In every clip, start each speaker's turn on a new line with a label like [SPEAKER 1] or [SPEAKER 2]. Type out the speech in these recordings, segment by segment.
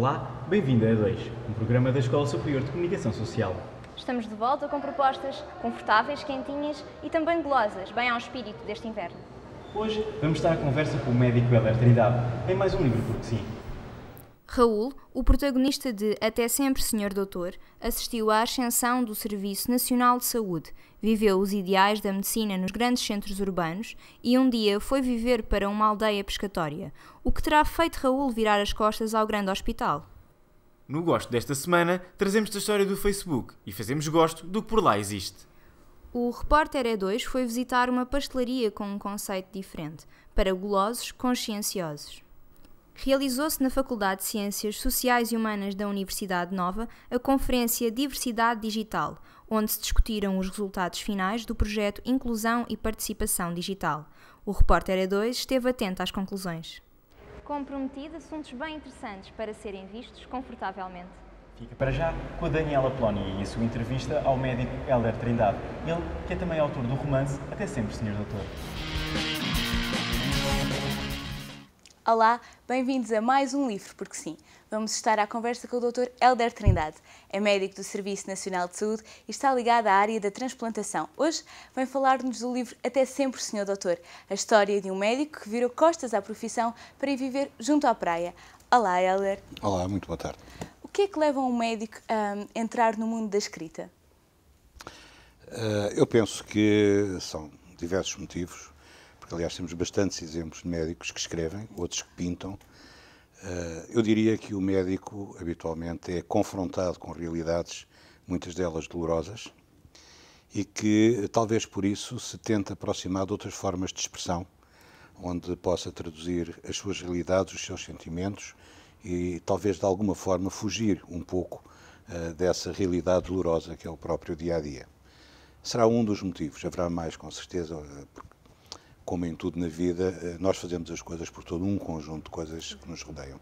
[SPEAKER 1] Olá, bem-vindo a E2, um programa da Escola Superior de Comunicação Social.
[SPEAKER 2] Estamos de volta com propostas confortáveis, quentinhas e também golosas, bem ao espírito deste inverno.
[SPEAKER 1] Hoje vamos estar à conversa com o médico Hélder Trindade, em mais um livro porque sim.
[SPEAKER 2] Raul, o protagonista de Até Sempre Senhor Doutor, assistiu à ascensão do Serviço Nacional de Saúde, viveu os ideais da medicina nos grandes centros urbanos e um dia foi viver para uma aldeia pescatória, o que terá feito Raul virar as costas ao grande hospital.
[SPEAKER 3] No Gosto desta semana, trazemos-te a história do Facebook e fazemos gosto do que por lá existe.
[SPEAKER 2] O repórter E2 foi visitar uma pastelaria com um conceito diferente, para golosos conscienciosos. Realizou-se na Faculdade de Ciências Sociais e Humanas da Universidade Nova a Conferência Diversidade Digital, onde se discutiram os resultados finais do projeto Inclusão e Participação Digital. O repórter E2 esteve atento às conclusões. Comprometido assuntos bem interessantes para serem vistos confortavelmente.
[SPEAKER 1] Fica para já com a Daniela Polónia e a sua entrevista ao médico Hélder Trindade, ele que é também autor do romance Até Sempre Senhor Doutor.
[SPEAKER 4] Olá, bem-vindos a mais um Livro porque sim. Vamos estar à conversa com o Dr. Hélder Trindade. É médico do Serviço Nacional de Saúde e está ligado à área da transplantação. Hoje vem falar-nos do livro Até Sempre Senhor Doutor, a história de um médico que virou costas à profissão para ir viver junto à praia. Olá, Hélder.
[SPEAKER 5] Olá, muito boa tarde.
[SPEAKER 4] O que é que leva um médico a entrar no mundo da escrita?
[SPEAKER 5] Eu penso que são diversos motivos. Porque, aliás, temos bastantes exemplos de médicos que escrevem, outros que pintam. Eu diria que o médico, habitualmente, é confrontado com realidades, muitas delas dolorosas, e que, talvez por isso, se tenta aproximar de outras formas de expressão, onde possa traduzir as suas realidades, os seus sentimentos, e talvez, de alguma forma, fugir um pouco dessa realidade dolorosa que é o próprio dia-a-dia. Será um dos motivos, haverá mais, com certeza, porque, como em tudo na vida, nós fazemos as coisas por todo um conjunto de coisas que nos rodeiam.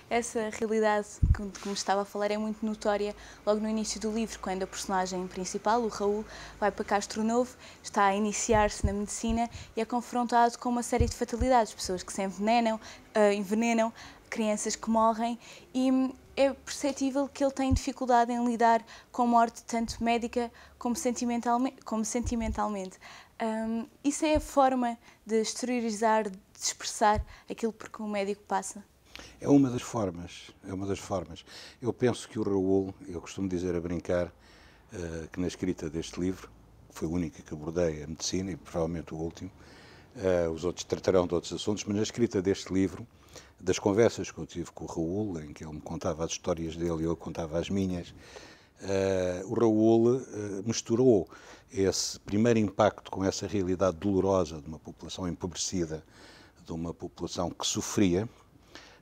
[SPEAKER 4] Essa realidade que me estava a falar é muito notória logo no início do livro, quando a personagem principal, o Raul, vai para Castro Novo, está a iniciar-se na medicina e é confrontado com uma série de fatalidades, pessoas que se envenenam, crianças que morrem e é perceptível que ele tem dificuldade em lidar com a morte tanto médica como sentimentalmente. Isso é a forma de exteriorizar, de expressar aquilo por que o médico passa?
[SPEAKER 5] É uma das formas, Eu penso que o Raul, eu costumo dizer a brincar, que na escrita deste livro, foi o único que abordei a medicina e provavelmente o último, os outros tratarão de outros assuntos, mas na escrita deste livro, das conversas que eu tive com o Raul, em que ele me contava as histórias dele e eu contava as minhas, o Raul misturou esse primeiro impacto com essa realidade dolorosa de uma população empobrecida, de uma população que sofria,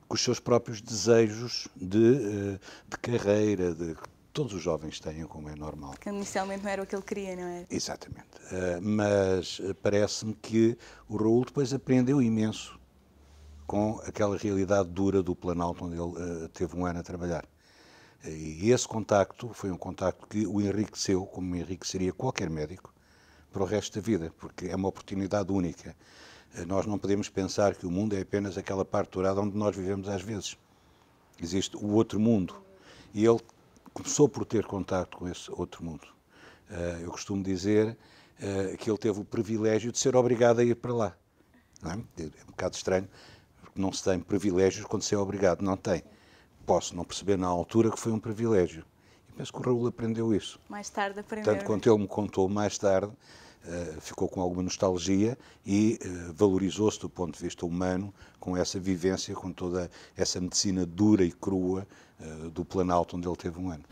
[SPEAKER 5] com os seus próprios desejos de carreira, que todos os jovens têm, como é normal.
[SPEAKER 4] Que inicialmente não era o que ele queria, não é?
[SPEAKER 5] Exatamente. Mas parece-me que o Raul depois aprendeu imenso com aquela realidade dura do Planalto, onde ele teve um ano a trabalhar. E esse contacto foi um contacto que o enriqueceu, como enriqueceria qualquer médico, para o resto da vida, porque é uma oportunidade única. Nós não podemos pensar que o mundo é apenas aquela parte dourada onde nós vivemos às vezes. Existe o outro mundo. E ele começou por ter contacto com esse outro mundo. Eu costumo dizer que ele teve o privilégio de ser obrigado a ir para lá. Não é? É um bocado estranho, porque não se tem privilégios quando se é obrigado. Não tem. Posso não perceber na altura que foi um privilégio. E penso que o Raul aprendeu isso.
[SPEAKER 4] Mais tarde aprendeu.
[SPEAKER 5] Tanto quanto ele me contou mais tarde, ficou com alguma nostalgia e valorizou-se do ponto de vista humano com essa vivência, com toda essa medicina dura e crua do Planalto, onde ele teve um ano.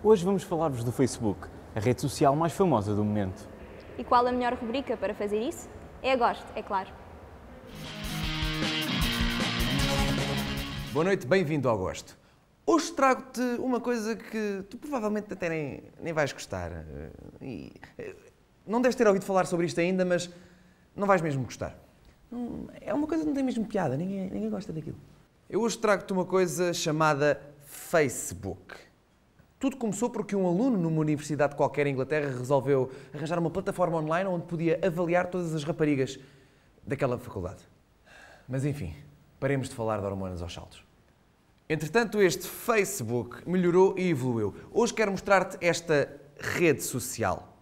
[SPEAKER 1] Hoje vamos falar-vos do Facebook, a rede social mais famosa do momento.
[SPEAKER 2] E qual a melhor rubrica para fazer isso? É a Gosto, é claro.
[SPEAKER 6] Boa noite, bem-vindo ao Gosto. Hoje trago-te uma coisa que tu provavelmente até nem vais gostar. Não deves ter ouvido falar sobre isto ainda, mas não vais mesmo gostar. É uma coisa que não tem mesmo piada, ninguém gosta daquilo. Eu hoje trago-te uma coisa chamada Facebook. Tudo começou porque um aluno numa universidade qualquer em Inglaterra resolveu arranjar uma plataforma online onde podia avaliar todas as raparigas daquela faculdade. Mas enfim, paremos de falar de hormonas aos saltos. Entretanto, este Facebook melhorou e evoluiu. Hoje quero mostrar-te esta rede social.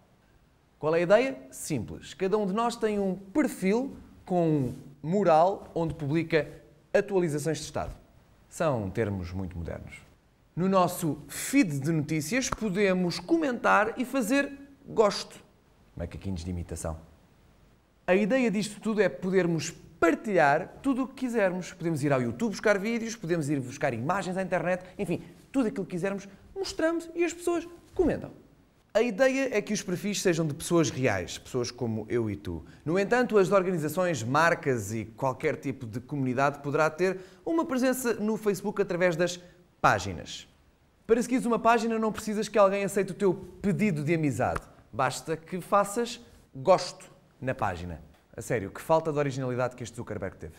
[SPEAKER 6] Qual é a ideia? Simples. Cada um de nós tem um perfil com um mural onde publica atualizações de estado. São termos muito modernos. No nosso feed de notícias podemos comentar e fazer gosto. Macaquinhos de imitação. A ideia disto tudo é podermos partilhar tudo o que quisermos. Podemos ir ao YouTube buscar vídeos, podemos ir buscar imagens à internet, enfim, tudo aquilo que quisermos, mostramos e as pessoas comentam. A ideia é que os perfis sejam de pessoas reais, pessoas como eu e tu. No entanto, as organizações, marcas e qualquer tipo de comunidade poderá ter uma presença no Facebook através das páginas. Para seguires uma página não precisas que alguém aceite o teu pedido de amizade. Basta que faças gosto na página. A sério, que falta de originalidade que este Zuckerberg teve.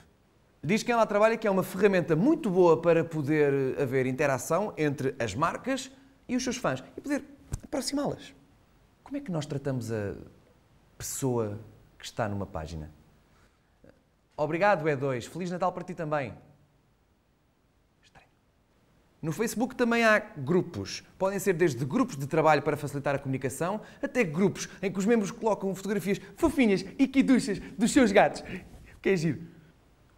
[SPEAKER 6] Diz quem lá trabalha que é uma ferramenta muito boa para poder haver interação entre as marcas e os seus fãs e poder aproximá-las. Como é que nós tratamos a pessoa que está numa página? Obrigado, E2. Feliz Natal para ti também. Estranho. No Facebook também há grupos. Podem ser desde grupos de trabalho para facilitar a comunicação, até grupos em que os membros colocam fotografias fofinhas e quiduchas dos seus gatos. Que é giro.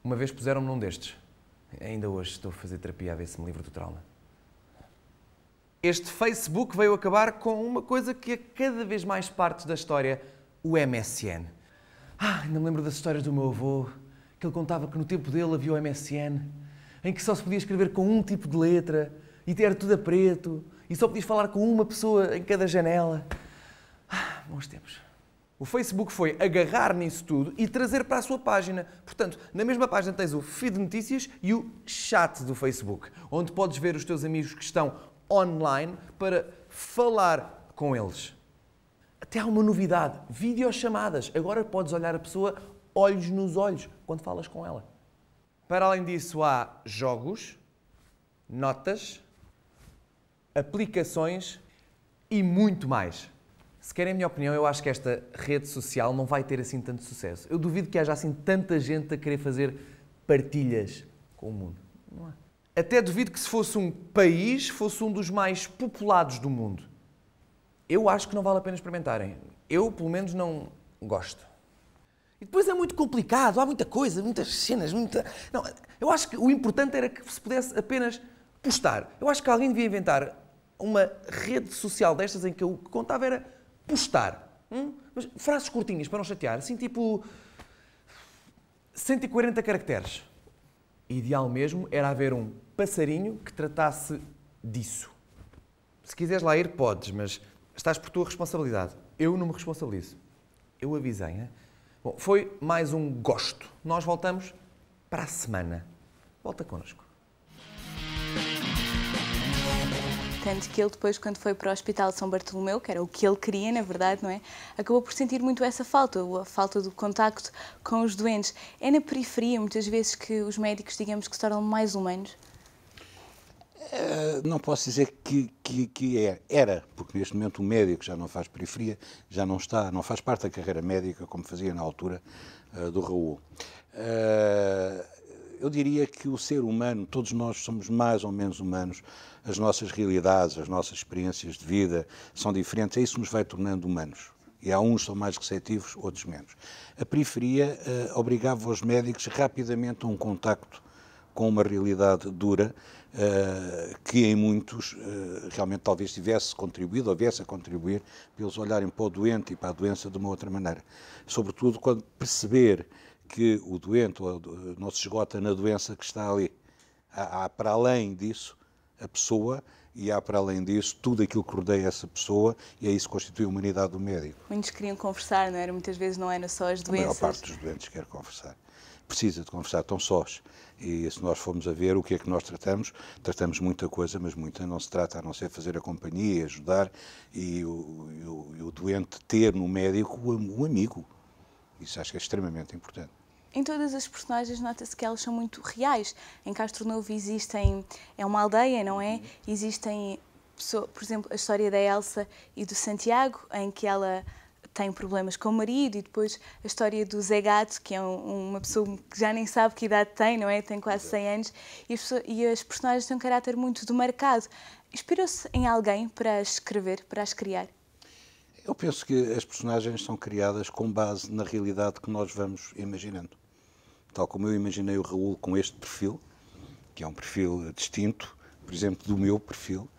[SPEAKER 6] Uma vez puseram-me num destes. Ainda hoje estou a fazer terapia a ver se me livro do trauma. Este Facebook veio acabar com uma coisa que é cada vez mais parte da história, o MSN. Ainda me lembro das histórias do meu avô, que ele contava que no tempo dele havia o MSN, em que só se podia escrever com um tipo de letra, e era tudo a preto, e só podias falar com uma pessoa em cada janela. Bons tempos. O Facebook foi agarrar nisso tudo e trazer para a sua página. Portanto, na mesma página tens o feed de notícias e o chat do Facebook, onde podes ver os teus amigos que estão online para falar com eles. Até há uma novidade, videochamadas. Agora podes olhar a pessoa olhos nos olhos quando falas com ela. Para além disso há jogos, notas, aplicações e muito mais. Se querem a minha opinião, eu acho que esta rede social não vai ter assim tanto sucesso. Eu duvido que haja assim tanta gente a querer fazer partilhas com o mundo. Não há. Até duvido que se fosse um país, fosse um dos mais populados do mundo. Eu acho que não vale a pena experimentarem. Eu, pelo menos, não gosto. E depois é muito complicado, há muita coisa, muitas cenas, Não, eu acho que o importante era que se pudesse apenas postar. Eu acho que alguém devia inventar uma rede social destas em que o que contava era postar. Mas frases curtinhas, para não chatear, assim tipo 140 caracteres. Ideal mesmo era haver um passarinho que tratasse disso. Se quiseres lá ir, podes, mas estás por tua responsabilidade. Eu não me responsabilizo. Eu avisei, hein? Bom, foi mais um gosto. Nós voltamos para a semana. Volta connosco.
[SPEAKER 4] Tanto que ele depois, quando foi para o Hospital de São Bartolomeu, que era o que ele queria, na verdade, não é? Acabou por sentir muito essa falta, a falta do contacto com os doentes. É na periferia, muitas vezes, que os médicos, digamos, que se tornam mais humanos?
[SPEAKER 5] Não posso dizer que era, porque neste momento o médico já não faz periferia, já não faz parte da carreira médica como fazia na altura do Raul. Eu diria que o ser humano, todos nós somos mais ou menos humanos, as nossas realidades, as nossas experiências de vida são diferentes, é isso que nos vai tornando humanos. E há uns que são mais receptivos, outros menos. A periferia obrigava os médicos rapidamente a um contacto com uma realidade dura, que em muitos realmente talvez tivesse contribuído ou viesse a contribuir para eles olharem para o doente e para a doença de uma outra maneira. Sobretudo quando perceber que o doente não se esgota na doença que está ali. Há para além disso a pessoa e há para além disso tudo aquilo que rodeia essa pessoa e é isso que constitui a humanidade do médico.
[SPEAKER 4] Muitos queriam conversar, não era? Muitas vezes não era só as doenças.
[SPEAKER 5] A maior parte dos doentes quer conversar. Precisa de conversar, estão sós. E se nós formos a ver o que é que nós tratamos muita coisa, mas muita não se trata a não ser fazer a companhia, ajudar e o doente ter no médico um amigo. Isso acho que é extremamente importante.
[SPEAKER 4] Em todas as personagens nota-se que elas são muito reais. Em Castro Novo é uma aldeia, não é? Existem, por exemplo, a história da Elsa e do Santiago, em que ela tem problemas com o marido, e depois a história do Zé Gato, que é uma pessoa que já nem sabe que idade tem, não é? Tem quase 100 anos, e as personagens têm um caráter muito demarcado. Inspirou-se em alguém para as escrever, para as criar?
[SPEAKER 5] Eu penso que as personagens são criadas com base na realidade que nós vamos imaginando. Tal como eu imaginei o Raul com este perfil, que é um perfil distinto, por exemplo, do meu perfil,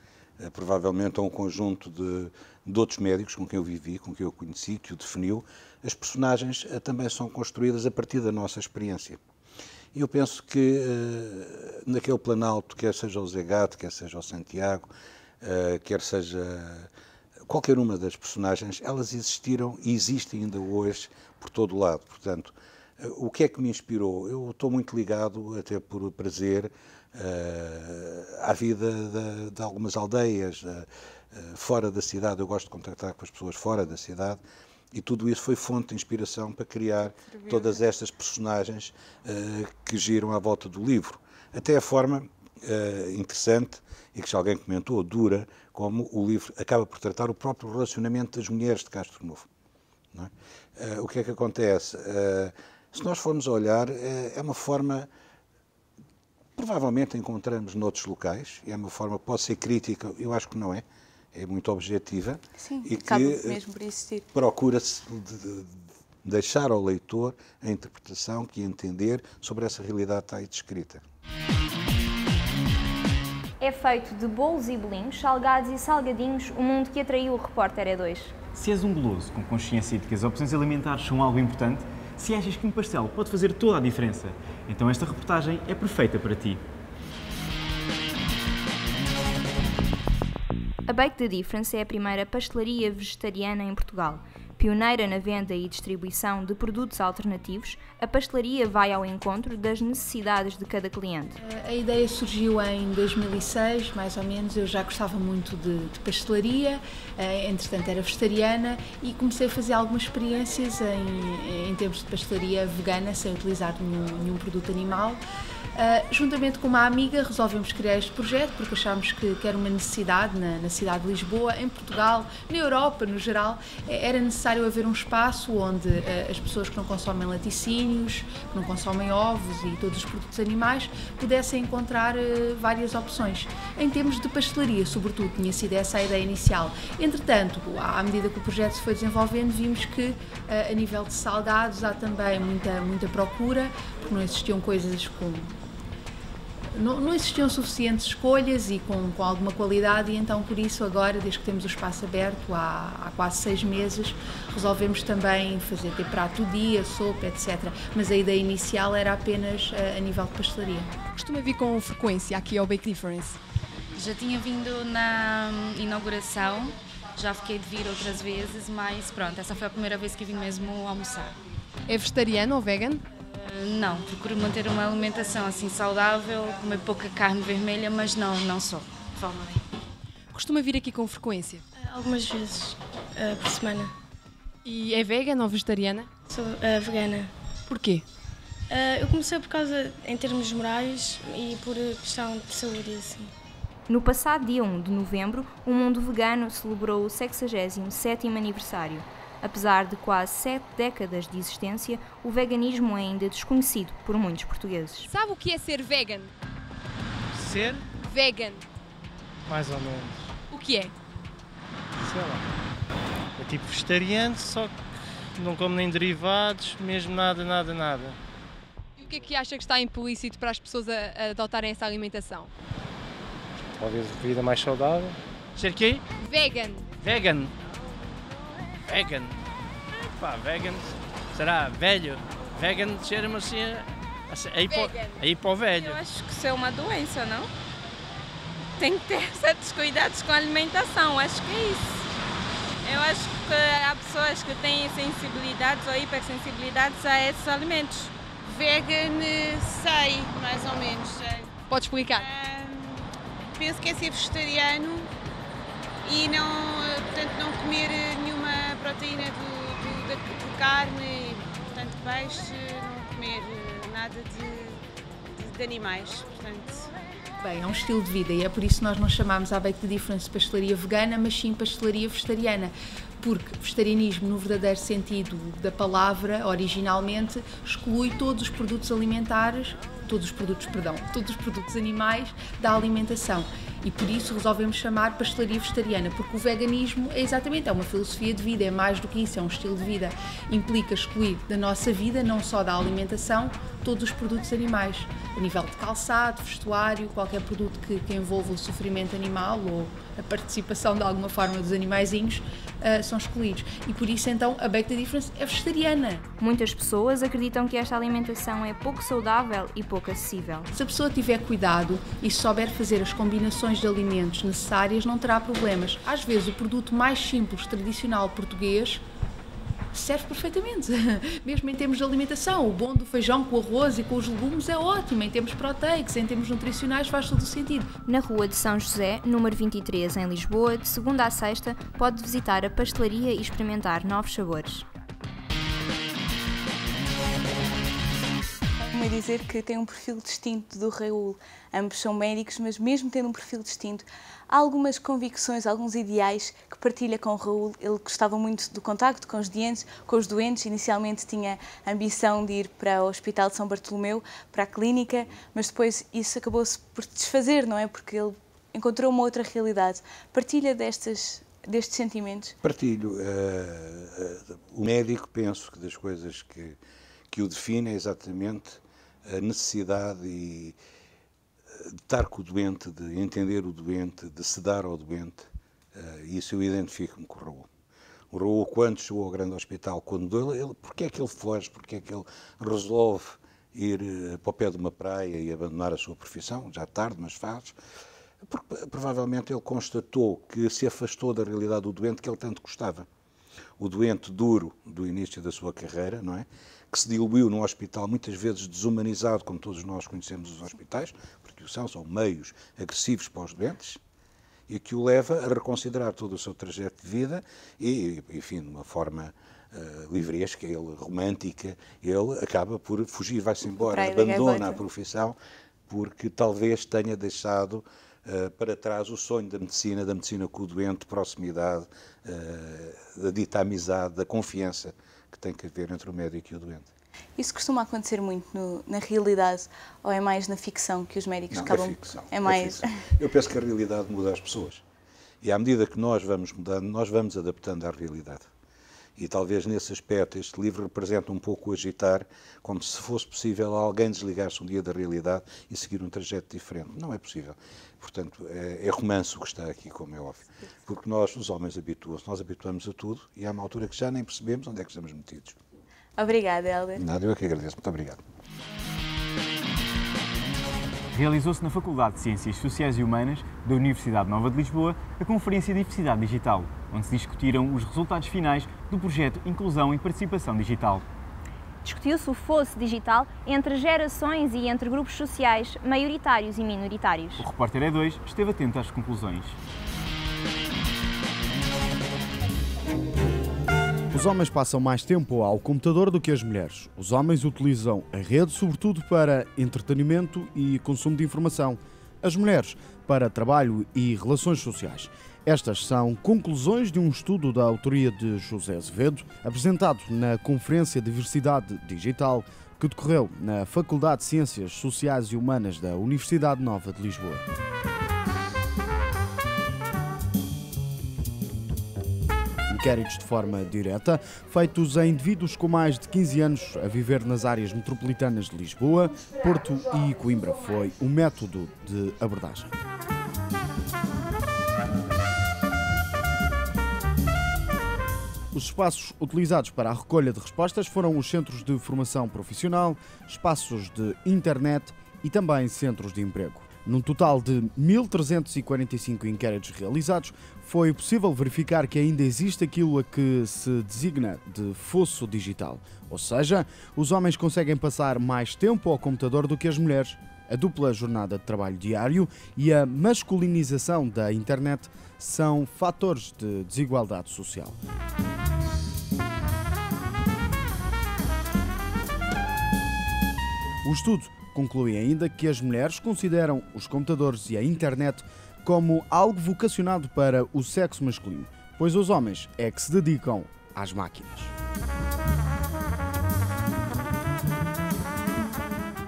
[SPEAKER 5] provavelmente a um conjunto de outros médicos com quem eu vivi, com quem eu conheci, que o definiu. As personagens também são construídas a partir da nossa experiência. E eu penso que naquele Planalto, quer seja o Zé Gato, quer seja o Santiago, quer seja qualquer uma das personagens, elas existiram e existem ainda hoje por todo o lado. Portanto, o que é que me inspirou? Eu estou muito ligado, até por prazer, à vida de algumas aldeias fora da cidade. Eu gosto de contactar com as pessoas fora da cidade, e tudo isso foi fonte de inspiração para criar todas estas personagens que giram à volta do livro. Até a forma interessante, e que já alguém comentou, dura, como o livro acaba por tratar o próprio relacionamento das mulheres de Castro Novo. Não é? O que é que acontece? Se nós formos a olhar, é uma forma, provavelmente encontramos noutros locais, é uma forma que pode ser crítica, eu acho que não é, é muito objetiva.
[SPEAKER 4] Sim,
[SPEAKER 5] e
[SPEAKER 4] acaba
[SPEAKER 5] que
[SPEAKER 4] mesmo por existir.
[SPEAKER 5] Procura-se deixar ao leitor a interpretação que entender sobre essa realidade que está aí descrita.
[SPEAKER 2] É feito de bolos e bolinhos, salgados e salgadinhos, o mundo que atraiu o repórter E2.
[SPEAKER 1] Se és um guloso com consciência de que as opções alimentares são algo importante, se achas que um pastel pode fazer toda a diferença, então esta reportagem é perfeita para ti.
[SPEAKER 2] A Bake the Difference é a primeira pastelaria vegetariana em Portugal. Pioneira na venda e distribuição de produtos alternativos, a pastelaria vai ao encontro das necessidades de cada cliente.
[SPEAKER 7] A ideia surgiu em 2006, mais ou menos. Eu já gostava muito de pastelaria, entretanto era vegetariana, e comecei a fazer algumas experiências em termos de pastelaria vegana, sem utilizar nenhum produto animal. Juntamente com uma amiga resolvemos criar este projeto porque achámos que era uma necessidade na cidade de Lisboa, em Portugal, na Europa no geral. Era necessário haver um espaço onde as pessoas que não consomem laticínios, que não consomem ovos e todos os produtos animais pudessem encontrar várias opções. Em termos de pastelaria, sobretudo, tinha sido essa a ideia inicial. Entretanto, à medida que o projeto se foi desenvolvendo, vimos que a nível de salgados há também muita procura, porque não existiam coisas não existiam suficientes escolhas e com alguma qualidade, e então por isso agora, desde que temos o espaço aberto há quase 6 meses, resolvemos também ter prato do dia, sopa, etc. Mas a ideia inicial era apenas a nível de pastelaria.
[SPEAKER 8] Costuma vir com frequência aqui ao Bake Difference?
[SPEAKER 9] Já tinha vindo na inauguração, já fiquei de vir outras vezes, mas pronto, essa foi a primeira vez que vim mesmo almoçar.
[SPEAKER 8] É vegetariano ou vegan?
[SPEAKER 9] Não, procuro manter uma alimentação assim saudável, comer pouca carne vermelha, mas não só, de forma nenhuma.
[SPEAKER 8] Costuma vir aqui com frequência?
[SPEAKER 10] Algumas vezes por semana.
[SPEAKER 8] E é vegan ou vegetariana?
[SPEAKER 10] Sou vegana.
[SPEAKER 8] Porquê?
[SPEAKER 10] Eu comecei por causa, em termos morais e por questão de saúde e assim.
[SPEAKER 2] No passado dia 1 de novembro, o mundo vegano celebrou o 67º aniversário. Apesar de quase 7 décadas de existência, o veganismo é ainda desconhecido por muitos portugueses.
[SPEAKER 8] Sabe o que é ser vegan?
[SPEAKER 11] Ser?
[SPEAKER 8] Vegan.
[SPEAKER 11] Mais ou menos.
[SPEAKER 8] O que é?
[SPEAKER 11] Sei lá. É tipo vegetariano, só que não come nem derivados, mesmo nada.
[SPEAKER 8] E o que é que acha que está implícito para as pessoas a adotarem essa alimentação?
[SPEAKER 11] Talvez vida mais saudável. Ser quê?
[SPEAKER 8] Vegan.
[SPEAKER 11] Vegan. Pá, vegan. Será velho? Vegan cheira-me assim aí para o velho.
[SPEAKER 12] Eu acho que isso é uma doença, não? Tem que ter certos cuidados com a alimentação, acho que é isso. Eu acho que há pessoas que têm sensibilidades ou hipersensibilidades a esses alimentos.
[SPEAKER 13] Vegan, sei, mais ou menos.
[SPEAKER 8] Pode explicar?
[SPEAKER 13] Penso que é ser vegetariano e portanto, não comer nenhuma proteína de carne, portanto peixe, não comer nada de animais, portanto
[SPEAKER 7] Bem, é um estilo de vida e é por isso que nós não chamamos a Bake the Difference pastelaria vegana, mas sim pastelaria vegetariana. Porque vegetarianismo, no verdadeiro sentido da palavra, originalmente, exclui todos os produtos alimentares, todos os produtos animais da alimentação. E por isso resolvemos chamar pastelaria vegetariana, porque o veganismo é uma filosofia de vida, é mais do que isso, é um estilo de vida. Implica excluir da nossa vida, não só da alimentação, todos os produtos animais, a nível de calçado, vestuário, qualquer produto que envolva o sofrimento animal ou a participação de alguma forma dos animaizinhos, são excluídos. E por isso, então, a Bake the Difference é vegetariana.
[SPEAKER 2] Muitas pessoas acreditam que esta alimentação é pouco saudável e pouco acessível.
[SPEAKER 7] Se a pessoa tiver cuidado e souber fazer as combinações de alimentos necessárias, não terá problemas. Às vezes, o produto mais simples, tradicional português, serve perfeitamente, mesmo em termos de alimentação. O bom do feijão com arroz e com os legumes é ótimo, em termos proteicos, em termos nutricionais faz todo o sentido.
[SPEAKER 2] Na Rua de São José, número 23, em Lisboa, de segunda a sexta, pode visitar a pastelaria e experimentar novos sabores.
[SPEAKER 4] Como dizer que tem um perfil distinto do Raul. Ambos são médicos, mas mesmo tendo um perfil distinto, há algumas convicções, alguns ideais que partilha com o Raul. Ele gostava muito do contacto com os doentes. Inicialmente tinha a ambição de ir para o Hospital de São Bartolomeu, para a clínica, mas depois isso acabou-se por desfazer, não é? Porque ele encontrou uma outra realidade. Partilha destes sentimentos?
[SPEAKER 5] Partilho. O médico, penso que das coisas que o define é exatamente a necessidade de estar com o doente, de entender o doente, de se dar ao doente. Isso eu identifico-me com o Raul. O Raul, quando chegou ao grande hospital, porque é que ele foge, porque é que ele resolve ir para o pé de uma praia e abandonar a sua profissão, já tarde, mas faz, porque provavelmente ele constatou que se afastou da realidade do doente que ele tanto gostava. O doente duro do início da sua carreira, não é? Que se diluiu num hospital muitas vezes desumanizado, como todos nós conhecemos os hospitais, porque são meios agressivos para os doentes, e que o leva a reconsiderar todo o seu trajeto de vida e, enfim, de uma forma livresca, romântica, ele acaba por fugir, vai-se embora, abandona a profissão, porque talvez tenha deixado para trás o sonho da medicina com o doente, proximidade, da dita amizade, da confiança que tem que haver entre o médico e o doente.
[SPEAKER 4] Isso costuma acontecer muito na realidade ou é mais na ficção que os médicos acabam...
[SPEAKER 5] É ficção. Eu penso que a realidade muda as pessoas. E à medida que nós vamos mudando, nós vamos adaptando à realidade. E talvez nesse aspecto este livro representa um pouco o agitar, como se fosse possível alguém desligar-se um dia da realidade e seguir um trajeto diferente. Não é possível. Portanto, é romance o que está aqui, como é óbvio. Porque nós, os homens, nós habituamos a tudo e há uma altura que já nem percebemos onde é que estamos metidos.
[SPEAKER 4] Obrigada, Hélder.
[SPEAKER 5] Nada, eu é que agradeço. Muito obrigado.
[SPEAKER 1] Realizou-se na Faculdade de Ciências Sociais e Humanas da Universidade Nova de Lisboa a Conferência Diversidade Digital, onde se discutiram os resultados finais do projeto Inclusão e Participação Digital.
[SPEAKER 2] Discutiu-se o fosso digital entre gerações e entre grupos sociais maioritários e minoritários.
[SPEAKER 1] O repórter E2 esteve atento às conclusões.
[SPEAKER 14] Os homens passam mais tempo ao computador do que as mulheres. Os homens utilizam a rede sobretudo para entretenimento e consumo de informação. As mulheres para trabalho e relações sociais. Estas são conclusões de um estudo da autoria de José Azevedo, apresentado na Conferência Diversidade Digital, que decorreu na Faculdade de Ciências Sociais e Humanas da Universidade Nova de Lisboa. Inquéritos de forma direta, feitos a indivíduos com mais de 15 anos a viver nas áreas metropolitanas de Lisboa, Porto e Coimbra, foi o método de abordagem. Os espaços utilizados para a recolha de respostas foram os centros de formação profissional, espaços de internet e também centros de emprego. Num total de 1.345 inquéritos realizados, foi possível verificar que ainda existe aquilo a que se designa de fosso digital. Ou seja, os homens conseguem passar mais tempo ao computador do que as mulheres. A dupla jornada de trabalho diário e a masculinização da internet são fatores de desigualdade social. O estudo conclui ainda que as mulheres consideram os computadores e a internet como algo vocacionado para o sexo masculino, pois os homens é que se dedicam às máquinas.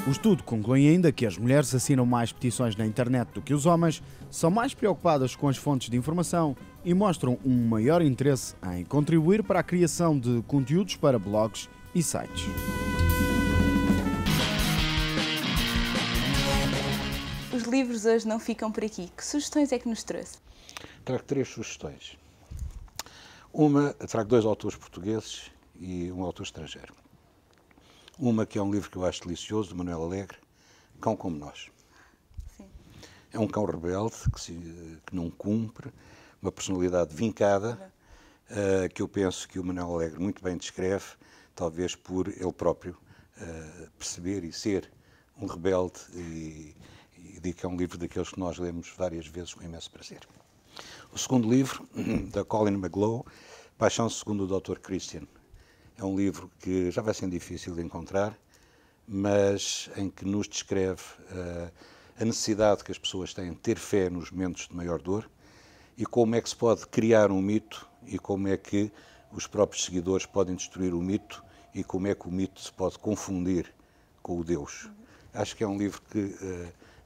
[SPEAKER 14] O estudo conclui ainda que as mulheres assinam mais petições na internet do que os homens, são mais preocupadas com as fontes de informação e mostram um maior interesse em contribuir para a criação de conteúdos para blogs e sites.
[SPEAKER 4] Os livros hoje não ficam por aqui. Que sugestões é que nos trouxe?
[SPEAKER 5] Trago 3 sugestões. Trago 2 autores portugueses e um autor estrangeiro. Uma que é um livro que eu acho delicioso, de Manuel Alegre, Cão Como Nós.
[SPEAKER 4] Sim.
[SPEAKER 5] É um cão rebelde, que não cumpre, uma personalidade vincada, que eu penso que o Manuel Alegre muito bem descreve, talvez por ele próprio perceber e ser um rebelde, e digo que é um livro daqueles que nós lemos várias vezes com imenso prazer. O segundo livro, da Colin McGlow, Paixão segundo o Dr. Christian. É um livro que já vai ser difícil de encontrar, mas em que nos descreve a necessidade que as pessoas têm de ter fé nos momentos de maior dor e como é que se pode criar um mito e como é que os próprios seguidores podem destruir o mito e como é que o mito se pode confundir com o Deus. Acho que é um livro que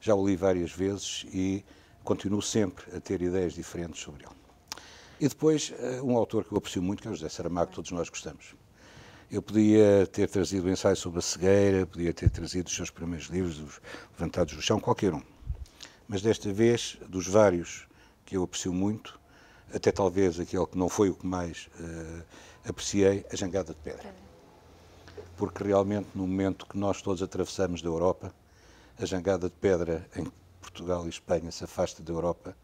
[SPEAKER 5] já o li várias vezes e continuo sempre a ter ideias diferentes sobre ele. E depois, um autor que eu aprecio muito, que é o José Saramago, que todos nós gostamos. Eu podia ter trazido o ensaio sobre a cegueira, podia ter trazido os seus primeiros livros, os Levantados do Chão, qualquer um. Mas desta vez, dos vários que eu aprecio muito, até talvez aquele que não foi o que mais apreciei, A Jangada de Pedra. Porque realmente, no momento que nós todos atravessamos da Europa, a jangada de pedra em que Portugal e Espanha se afasta da Europa,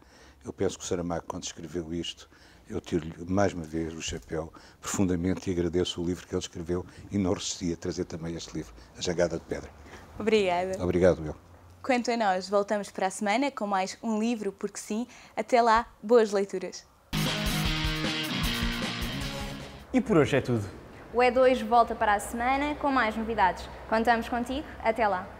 [SPEAKER 5] eu penso que o Saramago, quando escreveu isto, eu tiro-lhe mais uma vez o chapéu profundamente e agradeço o livro que ele escreveu e não resisti a trazer também este livro, A Jangada de Pedra.
[SPEAKER 4] Obrigada.
[SPEAKER 5] Obrigado, eu.
[SPEAKER 4] Quanto a nós, voltamos para a semana com mais um livro, porque sim. Até lá, boas leituras.
[SPEAKER 1] E por hoje é tudo.
[SPEAKER 2] O E2 volta para a semana com mais novidades. Contamos contigo. Até lá.